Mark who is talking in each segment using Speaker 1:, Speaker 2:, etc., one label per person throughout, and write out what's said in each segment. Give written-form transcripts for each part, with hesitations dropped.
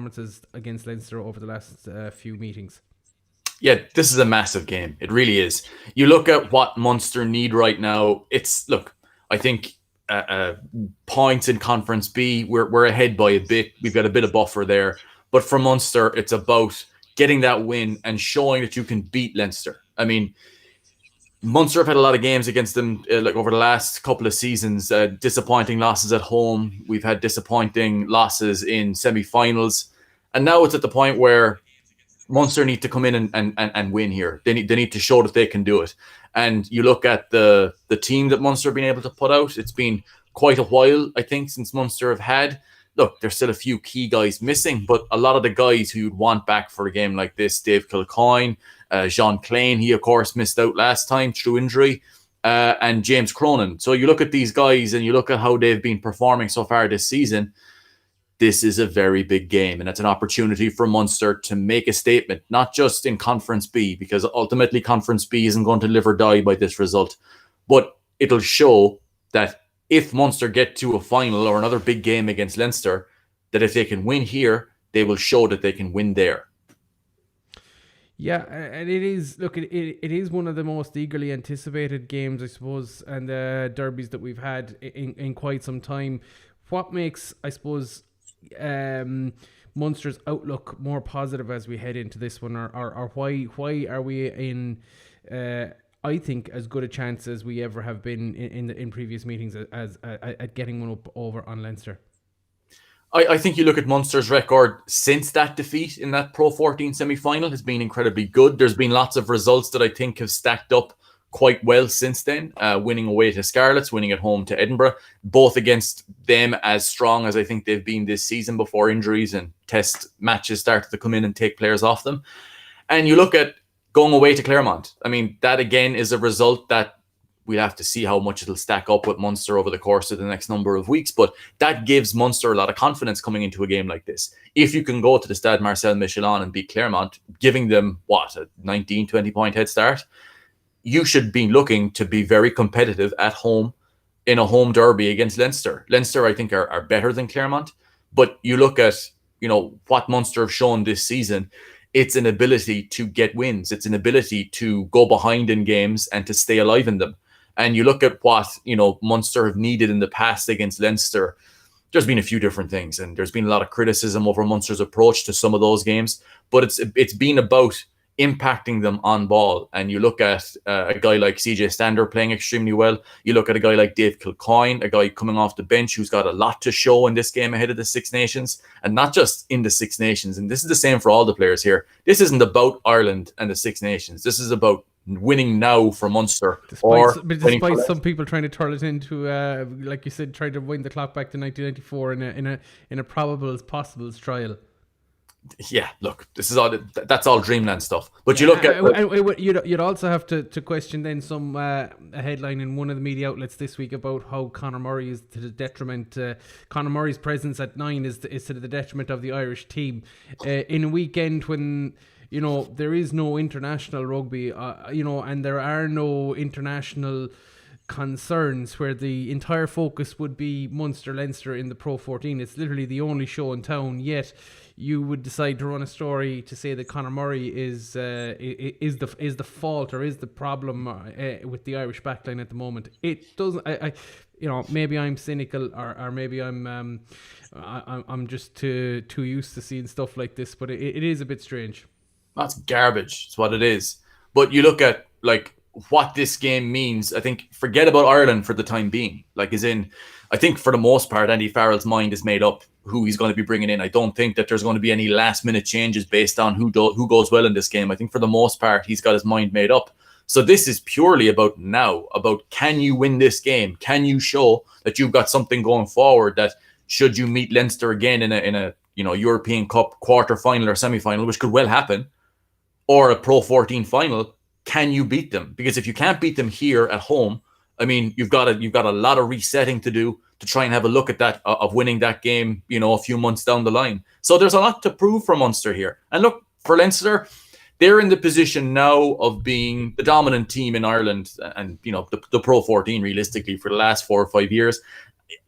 Speaker 1: performances against Leinster over the last few meetings.
Speaker 2: Yeah, this is a massive game. It really is. You look at what Munster need right now. I think points in Conference B, we're ahead by a bit. We've got a bit of buffer there. But for Munster, it's about getting that win and showing that you can beat Leinster. I mean, Munster have had a lot of games against them over the last couple of seasons. Disappointing losses at home. We've had disappointing losses in semi-finals. And now it's at the point where Munster need to come in and win here. They need to show that they can do it. And you look at the team that Munster have been able to put out. It's been quite a while, I think, since Munster have had. Look, there's still a few key guys missing, but a lot of the guys who you'd want back for a game like this, Dave Kilcoyne, Jean Klein, he of course missed out last time through injury, and James Cronin. So you look at these guys and you look at how they've been performing so far this season. This is a very big game, and it's an opportunity for Munster to make a statement, not just in Conference B, because ultimately Conference B isn't going to live or die by this result, but it'll show that if Munster get to a final or another big game against Leinster, that if they can win here, they will show that they can win there.
Speaker 1: Yeah, and it is. Look, it is one of the most eagerly anticipated games, I suppose, and derbies that we've had in quite some time. What makes, I suppose, Munster's outlook more positive as we head into this one, or why are we in? I think as good a chance as we ever have been in previous meetings as at getting one up over on Leinster.
Speaker 2: I think you look at Munster's record since that defeat in that PRO14 semi-final has been incredibly good. There's been lots of results that I think have stacked up quite well since then. Winning away to Scarlets, winning at home to Edinburgh, both against them as strong as I think they've been this season before injuries and test matches started to come in and take players off them. And you look at going away to Claremont. I mean, that again is a result that we'll have to see how much it'll stack up with Munster over the course of the next number of weeks. But that gives Munster a lot of confidence coming into a game like this. If you can go to the Stade Marcel Michelin and beat Claremont, giving them, a 19, 20-point head start, you should be looking to be very competitive at home in a home derby against Leinster. Leinster, I think, are better than Claremont. But you look at, what Munster have shown this season. It's an ability to get wins. It's an ability to go behind in games and to stay alive in them. And you look at what, Munster have needed in the past against Leinster. There's been a few different things, and there's been a lot of criticism over Munster's approach to some of those games. But it's been about impacting them on ball. And you look at a guy like CJ Stander playing extremely well. You look at a guy like Dave Kilcoyne, a guy coming off the bench who's got a lot to show in this game ahead of the Six Nations, and not just in the Six Nations. And this is the same for all the players here. This isn't about Ireland and the Six Nations. This is about winning now for Munster.
Speaker 1: Despite some people trying to turn it into, like you said, trying to wind the clock back to 1994 in a probable possible trial.
Speaker 2: Yeah, look, that's all dreamland stuff. But you look at
Speaker 1: you'd also have to question then some a headline in one of the media outlets this week about how Conor Murray is to the detriment. Conor Murray's presence at 9 is to the detriment of the Irish team in a weekend when there is no international rugby, and there are no international concerns where the entire focus would be Munster Leinster in the PRO14. It's literally the only show in town, yet you would decide to run a story to say that Conor Murray is the fault or is the problem with the Irish backline at the moment. It doesn't. Maybe I'm cynical or maybe I'm just too used to seeing stuff like this, but it is a bit strange.
Speaker 2: That's garbage. It's what it is. But you look at what this game means. I think forget about Ireland for the time being. I think for the most part, Andy Farrell's mind is made up who he's going to be bringing in. I don't think that there's going to be any last minute changes based on who goes well in this game. I think for the most part, he's got his mind made up. So this is purely about now, about can you win this game? Can you show that you've got something going forward that should you meet Leinster again in a European Cup quarter final or semi final, which could well happen, or a PRO14 final, can you beat them? Because if you can't beat them here at home, I mean, you've got a lot of resetting to do to try and have a look at that of winning that game, a few months down the line. So there's a lot to prove for Munster here. And look, for Leinster, they're in the position now of being the dominant team in Ireland and the PRO14 realistically for the last 4 or 5 years.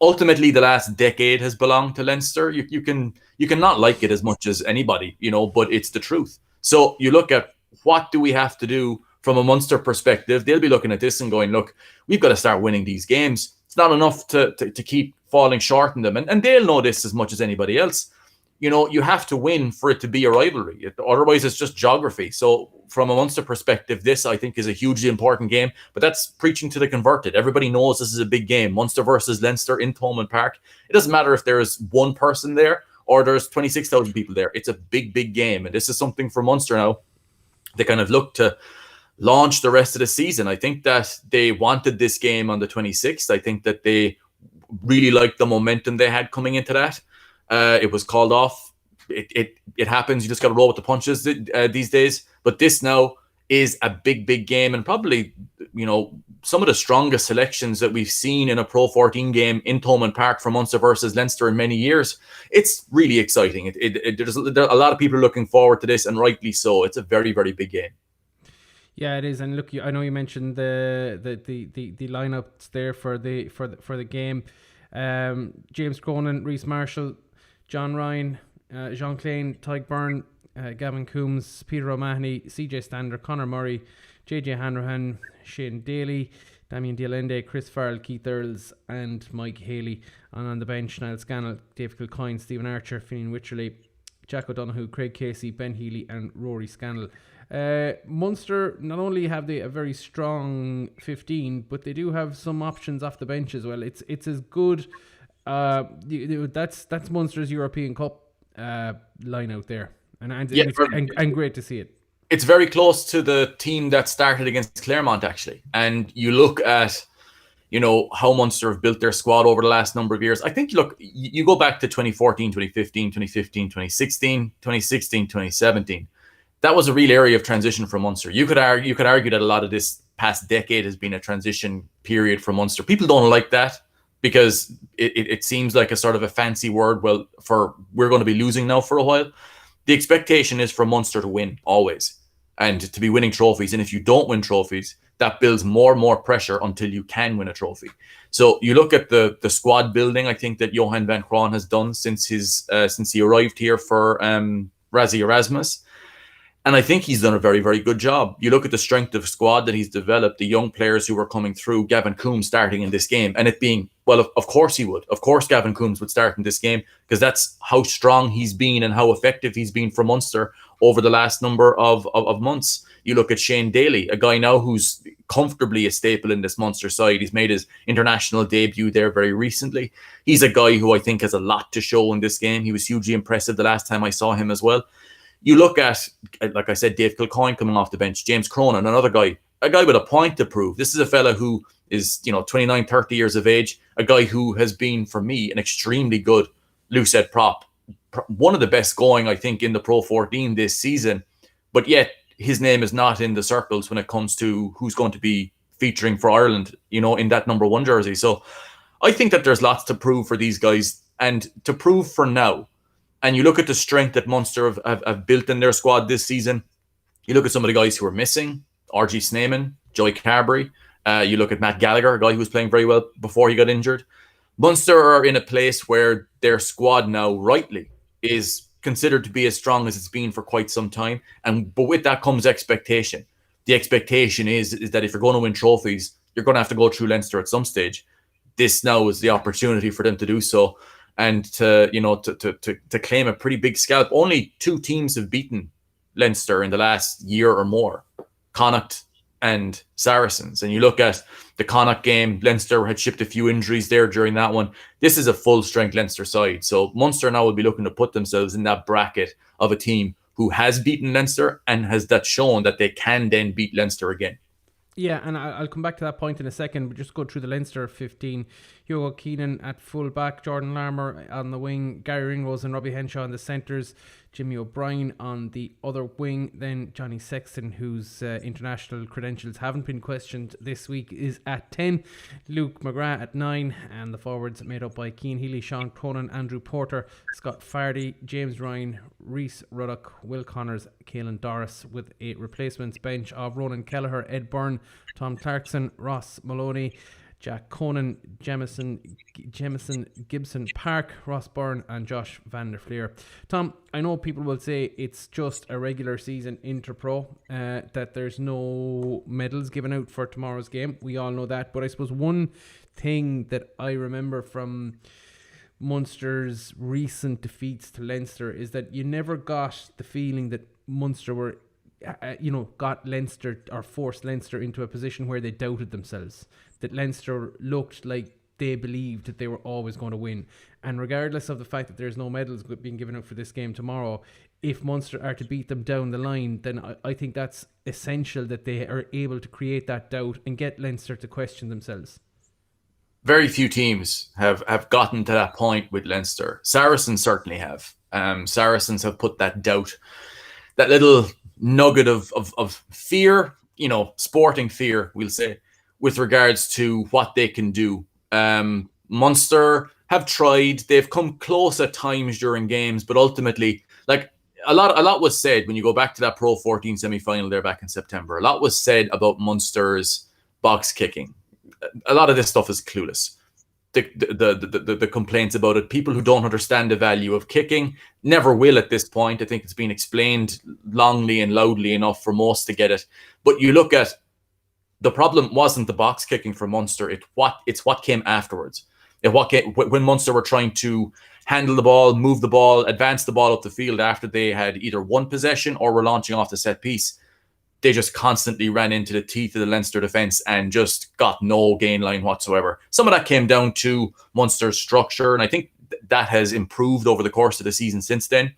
Speaker 2: ultimately the last decade has belonged to Leinster. You can not like it as much as anybody, but it's the truth. So you look at what do we have to do from a Munster perspective. They'll be looking at this and going, look, we've got to start winning these games. It's not enough to keep falling short in them. And they'll know this as much as anybody else. You have to win for it to be a rivalry. Otherwise, it's just geography. So from a Munster perspective, this, I think, is a hugely important game. But that's preaching to the converted. Everybody knows this is a big game. Munster versus Leinster in Thomond Park. It doesn't matter if there's one person there or there's 26,000 people there. It's a big, big game. And this is something for Munster now. They kind of look to launch the rest of the season. I think that they wanted this game on the 26th. I think that they really liked the momentum they had coming into that. It was called off. It happens. You just got to roll with the punches these days. But this now is a big, big game, and probably some of the strongest selections that we've seen in a Pro 14 game in Thomond Park for Munster versus Leinster in many years. It's really exciting. There's a lot of people looking forward to this, and rightly so. It's a very, very big game.
Speaker 1: Yeah, it is. And look, I know you mentioned the lineups there for the game. James Cronin, Reece Marshall, John Ryan, Jean Klein, Tyke Byrne, Gavin Coombs, Peter O'Mahony, CJ Stander, Conor Murray, JJ Hanrahan, Shane Daly, Damien Dialende, Chris Farrell, Keith Earls, and Mike Haley. And on the bench, Niall Scannell, Dave Kilcoyne, Stephen Archer, Finian Wycherley, Jack O'Donoghue, Craig Casey, Ben Healy, and Rory Scannell. Munster not only have they a very strong 15, but they do have some options off the bench as well. It's as good. That's Munster's European Cup line out there, and great to see it.
Speaker 2: It's very close to the team that started against Claremont, actually. And you look at how Munster have built their squad over the last number of years. I think you go back to 2014, 2015, 2016, 2017. That was a real area of transition for Munster. You could argue that a lot of this past decade has been a transition period for Munster. People don't like that because it seems like a sort of a fancy word. Well, we're going to be losing now for a while. The expectation is for Munster to win always and to be winning trophies. And if you don't win trophies, that builds more and more pressure until you can win a trophy. So you look at the squad building, I think that Johan van Graan has done since he arrived here for Rassie Erasmus. And I think he's done a very, very good job. You look at the strength of squad that he's developed, the young players who were coming through, Gavin Coombs starting in this game, and it being, well, of course he would. Of course Gavin Coombs would start in this game because that's how strong he's been and how effective he's been for Munster over the last number of months. You look at Shane Daly, a guy now who's comfortably a staple in this Munster side. He's made his international debut there very recently. He's a guy who I think has a lot to show in this game. He was hugely impressive the last time I saw him as well. You look at, like I said, Dave Kilcoyne coming off the bench, James Cronin, another guy, a guy with a point to prove. This is a fella who is, 29, 30 years of age, a guy who has been, for me, an extremely good loosehead prop. One of the best going, I think, in the Pro 14 this season. But yet, his name is not in the circles when it comes to who's going to be featuring for Ireland, in that number 1 jersey. So I think that there's lots to prove for these guys. And to prove for now, and you look at the strength that Munster have built in their squad this season. You look at some of the guys who are missing, R.G. Sneeman, Joey Carberry. You look at Matt Gallagher, a guy who was playing very well before he got injured. Munster are in a place where their squad now, rightly, is considered to be as strong as it's been for quite some time. But with that comes expectation. The expectation is that if you're going to win trophies, you're going to have to go through Leinster at some stage. This now is the opportunity for them to do so. And to claim a pretty big scalp. Only 2 teams have beaten Leinster in the last year or more, Connacht and Saracens. And you look at the Connacht game, Leinster had shipped a few injuries there during that one. This is a full-strength Leinster side. So Munster now will be looking to put themselves in that bracket of a team who has beaten Leinster and has that shown that they can then beat Leinster again.
Speaker 1: Yeah, and I'll come back to that point in a second, but just go through the Leinster 15. Hugo Keenan at full back, Jordan Larmour on the wing, Gary Ringrose and Robbie Henshaw in the centres, Jimmy O'Brien on the other wing, then Johnny Sexton, whose international credentials haven't been questioned this week, is at 10, Luke McGrath at 9, and the forwards made up by Cian Healy, Sean Cronin, Andrew Porter, Scott Fardy, James Ryan, Rhys Ruddock, Will Connors, Caelan Doris, with a replacements bench of Ronan Kelleher, Ed Byrne, Tom Clarkson, Ross Maloney, Jack Conan, Jamison, Gibson, Park, Ross Byrne, and Josh Van der Fleer. Tom, I know people will say it's just a regular season Interpro, that there's no medals given out for tomorrow's game. We all know that, but I suppose one thing that I remember from Munster's recent defeats to Leinster is that you never got the feeling that Munster were, got Leinster or forced Leinster into a position where they doubted themselves. That Leinster looked like they believed that they were always going to win. And regardless of the fact that there's no medals being given out for this game tomorrow, if Munster are to beat them down the line, then I think that's essential that they are able to create that doubt and get Leinster to question themselves.
Speaker 2: Very few teams have gotten to that point with Leinster. Saracens certainly have. Saracens have put that doubt, that little nugget of fear, sporting fear, we'll say, with regards to what they can do. Munster have tried. They've come close at times during games, but ultimately, like a lot was said when you go back to that PRO14 semi-final there back in September. A lot was said about Munster's box kicking. A lot of this stuff is clueless. The complaints about it, people who don't understand the value of kicking never will at this point. I think it's been explained longly and loudly enough for most to get it. But you look at, the problem wasn't the box kicking for Munster. It's what came afterwards. When Munster were trying to handle the ball, move the ball, advance the ball up the field after they had either won possession or were launching off the set piece, they just constantly ran into the teeth of the Leinster defence and just got no gain line whatsoever. Some of that came down to Munster's structure, and I think that has improved over the course of the season since then.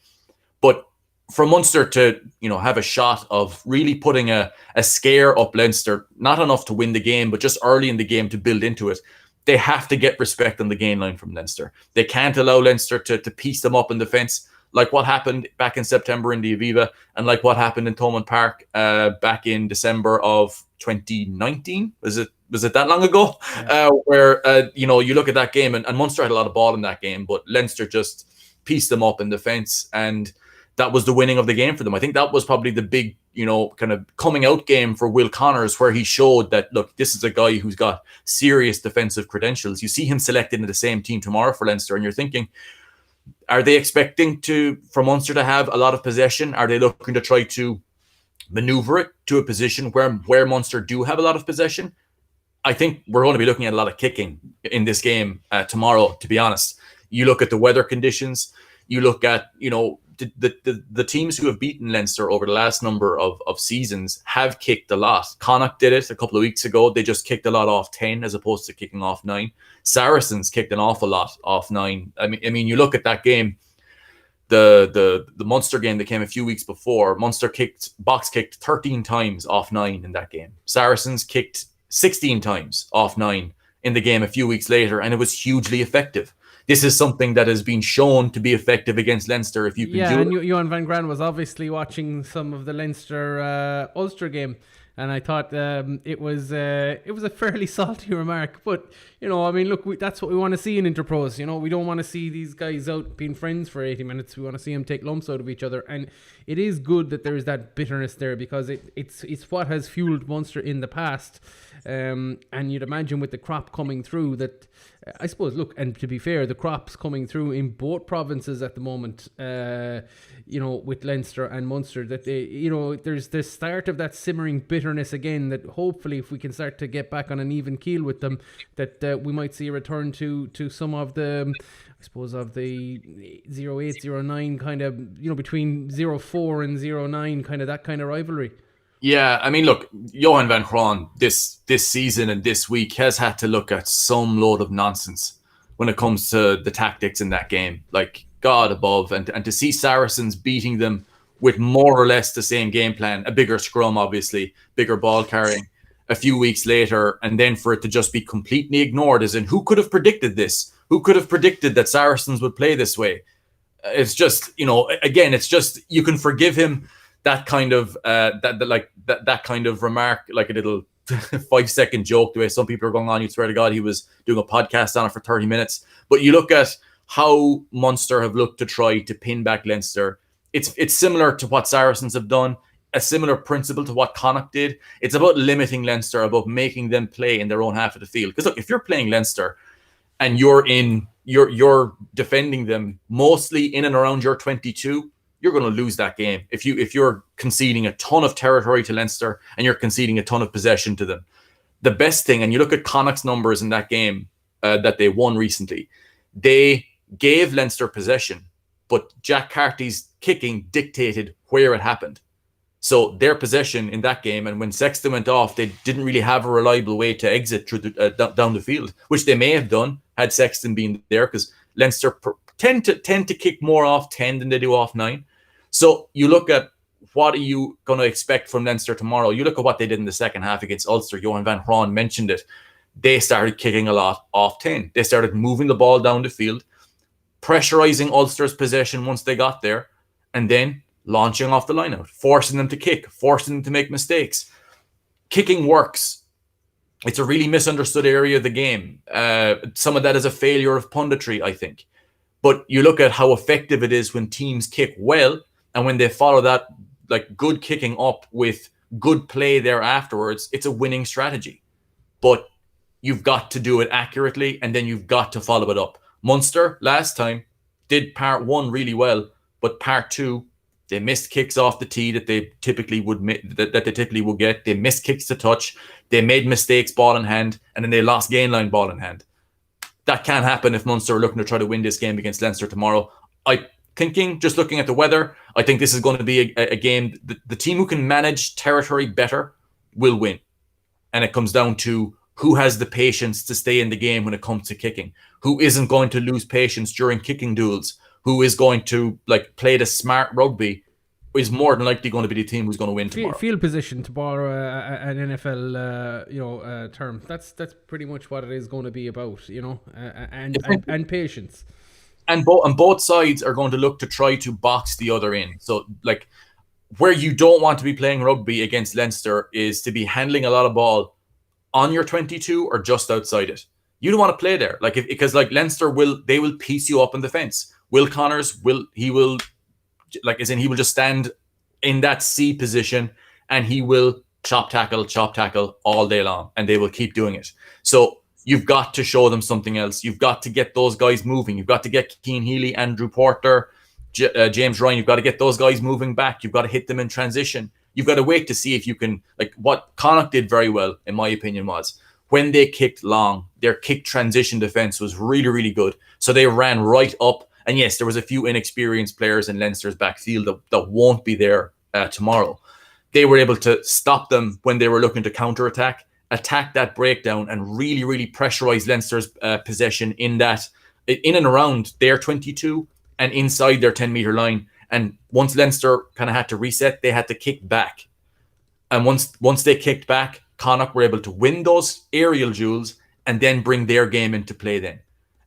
Speaker 2: But for Munster to, have a shot of really putting a scare up Leinster, not enough to win the game, but just early in the game to build into it, they have to get respect on the gain line from Leinster. They can't allow Leinster to piece them up in defence, like what happened back in September in the Aviva, and like what happened in Thomond Park back in December of 2019. Was it that long ago? Yeah. Where you look at that game, and Munster had a lot of ball in that game, but Leinster just pieced them up in defence, and that was the winning of the game for them. I think that was probably the big, kind of coming out game for Will Connors, where he showed that, look, this is a guy who's got serious defensive credentials. You see him selected in the same team tomorrow for Leinster, and you're thinking, are they expecting for Munster to have a lot of possession? Are they looking to try to maneuver it to a position where Munster do have a lot of possession? I think we're going to be looking at a lot of kicking in this game tomorrow, to be honest. You look at the weather conditions, you look at, the teams who have beaten Leinster over the last number of seasons have kicked a lot. Connacht did it a couple of weeks ago. They just kicked a lot off 10 as opposed to kicking off 9. Saracens kicked an awful lot off 9. I mean, you look at that game, the Munster game that came a few weeks before. Munster box kicked 13 times off 9 in that game. Saracens kicked 16 times off 9 in the game a few weeks later, and it was hugely effective. This is something that has been shown to be effective against Leinster if you can do it.
Speaker 1: Yeah, and Johan van Gran was obviously watching some of the Leinster Ulster game, and I thought it was a fairly salty remark. But look, that's what we want to see in Interpros. We don't want to see these guys out being friends for 80 minutes. We want to see them take lumps out of each other, and it is good that there is that bitterness there, because it's what has fueled Munster in the past. And you'd imagine with the crop coming through that, I suppose, look, and to be fair, the crop's coming through in both provinces at the moment, with Leinster and Munster, that they, there's the start of that simmering bitterness again, that hopefully if we can start to get back on an even keel with them, that we might see a return to some of the, I suppose, of the 08, 09 kind of, between 04 and 09, kind of that kind of rivalry.
Speaker 2: Yeah, I mean, look, Johan van Graan this season and this week has had to look at some load of nonsense when it comes to the tactics in that game. Like, God above, and to see Saracens beating them with more or less the same game plan, a bigger scrum, obviously, bigger ball carrying, a few weeks later, and then for it to just be completely ignored, as in, who could have predicted this? Who could have predicted that Saracens would play this way? It's just, again, it's just, you can forgive him that kind of that kind of remark, like a little 5-second joke, the way some people are going on. You swear to God, he was doing a podcast on it for 30 minutes. But you look at how Munster have looked to try to pin back Leinster. It's similar to what Saracens have done. a similar principle to what Connacht did. It's about limiting Leinster, about making them play in their own half of the field. Because look, if you're playing Leinster and you're defending them mostly in and around your 22, you're going to lose that game. If you're conceding a ton of territory to Leinster and you're conceding a ton of possession to them. The best thing, and you look at Connacht's numbers in that game that they won recently, they gave Leinster possession, but Jack Carty's kicking dictated where it happened. So their possession in that game, and when Sexton went off, they didn't really have a reliable way to exit through down the field, which they may have done had Sexton been there, because Leinster tend to kick more off 10 than they do off 9. So you look at what are you going to expect from Leinster tomorrow? You look at what they did in the second half against Ulster. Johan van Hraan mentioned it. They started kicking a lot off 10. They started moving the ball down the field, pressurizing Ulster's possession once they got there, and then launching off the line out, forcing them to kick, forcing them to make mistakes. Kicking works. It's a really misunderstood area of the game. Some of that is a failure of punditry, I think. But you look at how effective it is when teams kick well, and when they follow that like good kicking up with good play there afterwards, it's a winning strategy. But you've got to do it accurately, and then you've got to follow it up. Munster last time did part 1 really well, but part 2, they missed kicks off the tee that they typically would get. They missed kicks to touch. They made mistakes ball in hand, and then they lost gain line ball in hand. That can't happen if Munster are looking to try to win this game against Leinster tomorrow. Just looking at the weather, I think this is going to be a game. The team who can manage territory better will win. And it comes down to who has the patience to stay in the game when it comes to kicking, who isn't going to lose patience during kicking duels, who is going to play the smart rugby, is more than likely going to be the team who's going to win tomorrow.
Speaker 1: Field position, to borrow an NFL term. That's pretty much what it is going to be about, and patience.
Speaker 2: And both sides are going to look to try to box the other in. So, where you don't want to be playing rugby against Leinster is to be handling a lot of ball on your 22 or just outside it. You don't want to play there, because Leinster will piece you up in the fence. Will Connors will just stand in that C position, and he will chop tackle all day long, and they will keep doing it. So you've got to show them something else. You've got to get those guys moving. You've got to get Keane Healy, Andrew Porter, James Ryan. You've got to get those guys moving back. You've got to hit them in transition. You've got to wait to see if you can, what Connacht did very well, in my opinion, was when they kicked long, their kick transition defense was really, really good. So they ran right up. And yes, there was a few inexperienced players in Leinster's backfield that won't be there tomorrow. They were able to stop them when they were looking to counterattack, attack that breakdown, and really, really pressurize Leinster's possession in and around their 22 and inside their 10-meter line. And once Leinster kind of had to reset, they had to kick back. And once they kicked back, Connacht were able to win those aerial duels and then bring their game into play then.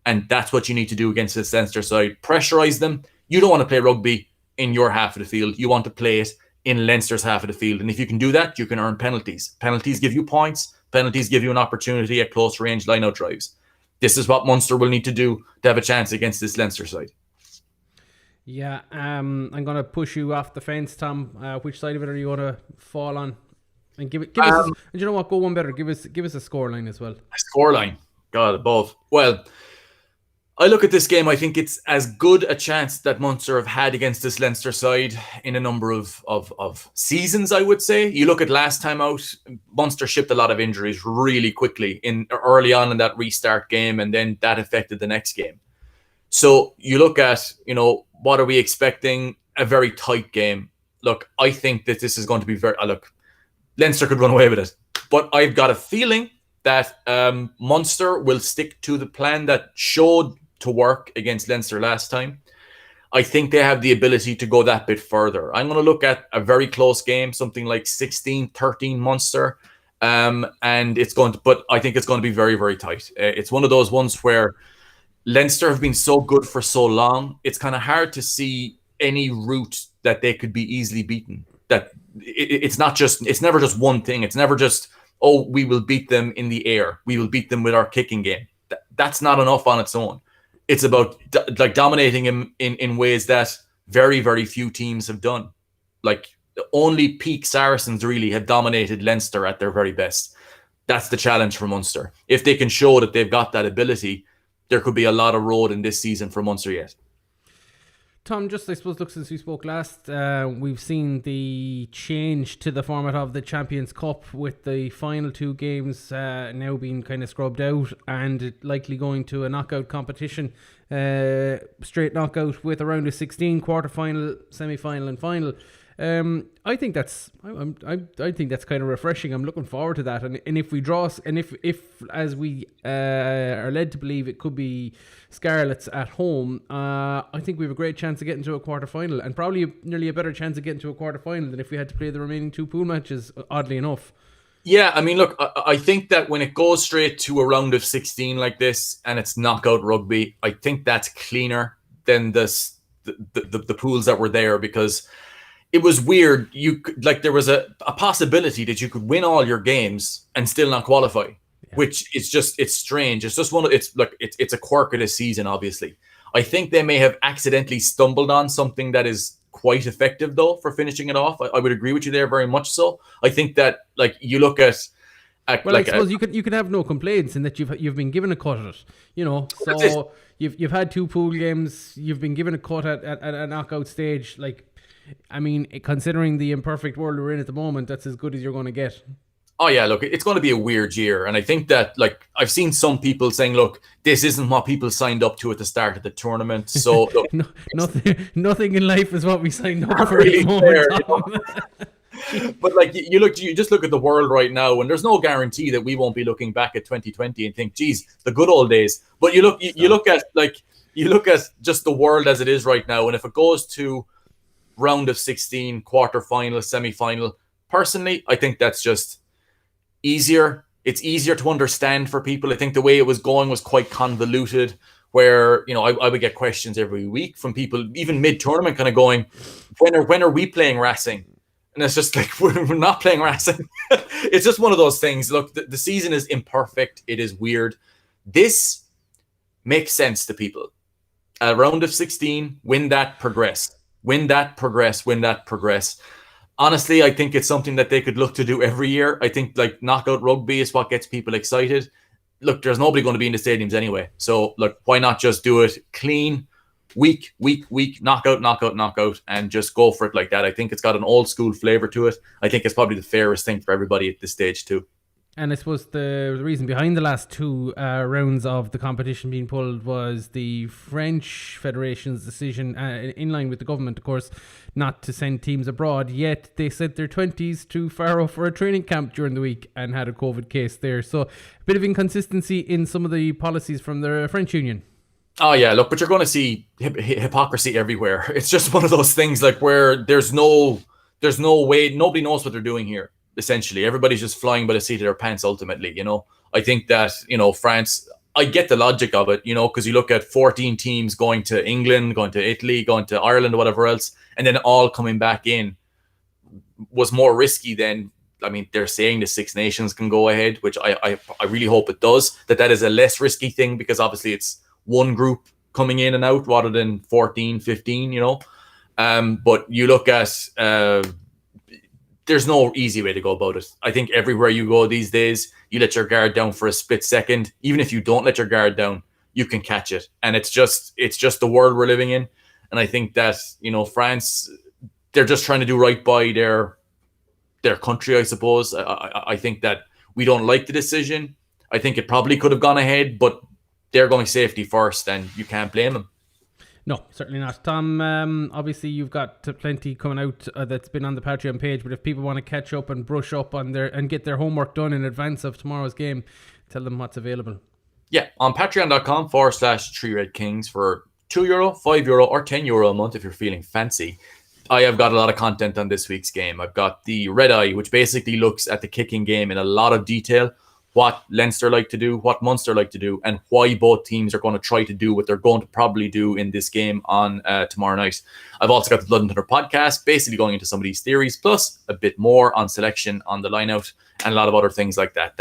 Speaker 2: And that's what you need to do against this Leinster side. Pressurize them. You don't want to play rugby in your half of the field. You want to play it in Leinster's half of the field. And if you can do that, you can earn penalties. Penalties give you points. Penalties give you an opportunity at close range line-out drives. This is what Munster will need to do to have a chance against this Leinster side.
Speaker 1: Yeah, I'm going to push you off the fence, Tom. Which side of it are you going to fall on? And give us, and you know what, go one better. Give us a scoreline as well. A
Speaker 2: scoreline? God, above. Well, I look at this game, I think it's as good a chance that Munster have had against this Leinster side in a number of seasons, I would say. You look at last time out, Munster shipped a lot of injuries really quickly early on in that restart game, and then that affected the next game. So you look at, what are we expecting? A very tight game. Look, I think that this is going to be Leinster could run away with it. But I've got a feeling that Munster will stick to the plan that showed to work against Leinster last time. I think they have the ability to go that bit further. I'm going to look at a very close game, something like 16-13 Munster. But I think it's going to be very, very tight. It's one of those ones where Leinster have been so good for so long, it's kind of hard to see any route that they could be easily beaten. That it's never just one thing. It's never just, we will beat them in the air. We will beat them with our kicking game. That's not enough on its own. It's about dominating him in ways that very, very few teams have done. only peak Saracens really have dominated Leinster at their very best. That's the challenge for Munster. If they can show that they've got that ability, there could be a lot of road in this season for Munster yet.
Speaker 1: Tom, just I suppose, look, since we spoke last, we've seen the change to the format of the Champions Cup with the final 2 games now being kind of scrubbed out and it likely going to a knockout competition, straight knockout with a round of 16, quarter-final, semi-final and final. I think that's I think that's kind of refreshing. I'm looking forward to that. And if we draw, and if as we are led to believe it could be Scarlets at home, I think we have a great chance of getting to a quarter final, and probably nearly a better chance of getting to a quarter final than if we had to play the remaining 2 pool matches. Oddly enough.
Speaker 2: Yeah, I mean, look, I think that when it goes straight to a round of 16 like this and it's knockout rugby, I think that's cleaner than the pools that were there, because it was weird. There was a possibility that you could win all your games and still not qualify, which is just, it's strange. It's just it's a quirk of this season, obviously. I think they may have accidentally stumbled on something that is quite effective, though, for finishing it off. I would agree with you there very much so. I think that, you look at
Speaker 1: well, I suppose you could have no complaints in that you've been given a cut at it, So you've had 2 pool games, you've been given a cut at a knockout stage. I mean, considering the imperfect world we're in at the moment, that's as good as you're going to get.
Speaker 2: Oh, yeah, look, it's going to be a weird year. And I think that, I've seen some people saying, look, this isn't what people signed up to at the start of the tournament. So, look,
Speaker 1: nothing in life is what we signed up for
Speaker 2: really
Speaker 1: at the moment.
Speaker 2: But, you just look at the world right now, and there's no guarantee that we won't be looking back at 2020 and think, geez, the good old days. But you look at just the world as it is right now, and if it goes to round of 16, quarter-final, semi-final, personally, I think that's just easier. It's easier to understand for people. I think the way it was going was quite convoluted, where, I would get questions every week from people, even mid-tournament, kind of going, when are we playing Racing? And it's just we're not playing Racing. It's just one of those things. Look, the season is imperfect. It is weird. This makes sense to people. A round of 16, win that, progress. Win that, progress, win that, progress. Honestly, I think it's something that they could look to do every year. I think knockout rugby is what gets people excited. Look, there's nobody going to be in the stadiums anyway. So look, why not just do it clean, week, knockout, and just go for it like that. I think it's got an old school flavor to it. I think it's probably the fairest thing for everybody at this stage too.
Speaker 1: And I suppose the reason behind the last 2 rounds of the competition being pulled was the French Federation's decision, in line with the government, of course, not to send teams abroad. Yet they sent their 20s to Faro for a training camp during the week and had a COVID case there. So a bit of inconsistency in some of the policies from the French Union.
Speaker 2: Oh, yeah, look, but you're going to see hypocrisy everywhere. It's just one of those things where there's no way, nobody knows what they're doing here. Essentially, everybody's just flying by the seat of their pants ultimately, I think that, France, I get the logic of it, because you look at 14 teams going to England, going to Italy, going to Ireland, whatever else, and then all coming back in was more risky than, they're saying the 6 nations can go ahead, which I really hope it does, that is a less risky thing, because obviously it's one group coming in and out rather than 14, 15, but you look at, there's no easy way to go about it. I think everywhere you go these days, you let your guard down for a split second. Even if you don't let your guard down, you can catch it. And it's just the world we're living in. And I think that, France, they're just trying to do right by their country, I suppose. I think that we don't like the decision. I think it probably could have gone ahead, but they're going safety first, and you can't blame them.
Speaker 1: No, certainly not. Tom, obviously you've got plenty coming out that's been on the Patreon page, but if people want to catch up and brush up on and get their homework done in advance of tomorrow's game, tell them what's available. Yeah, on patreon.com/3 Red Kings for €2, €5 or €10 a month if you're feeling fancy. I have got a lot of content on this week's game. I've got the Red Eye, which basically looks at the kicking game in a lot of detail, what Leinster like to do, what Munster like to do, and why both teams are going to try to do what they're going to probably do in this game on tomorrow night. I've also got the Blood and Thunder podcast, basically going into some of these theories, plus a bit more on selection, on the line-out, and a lot of other things like that.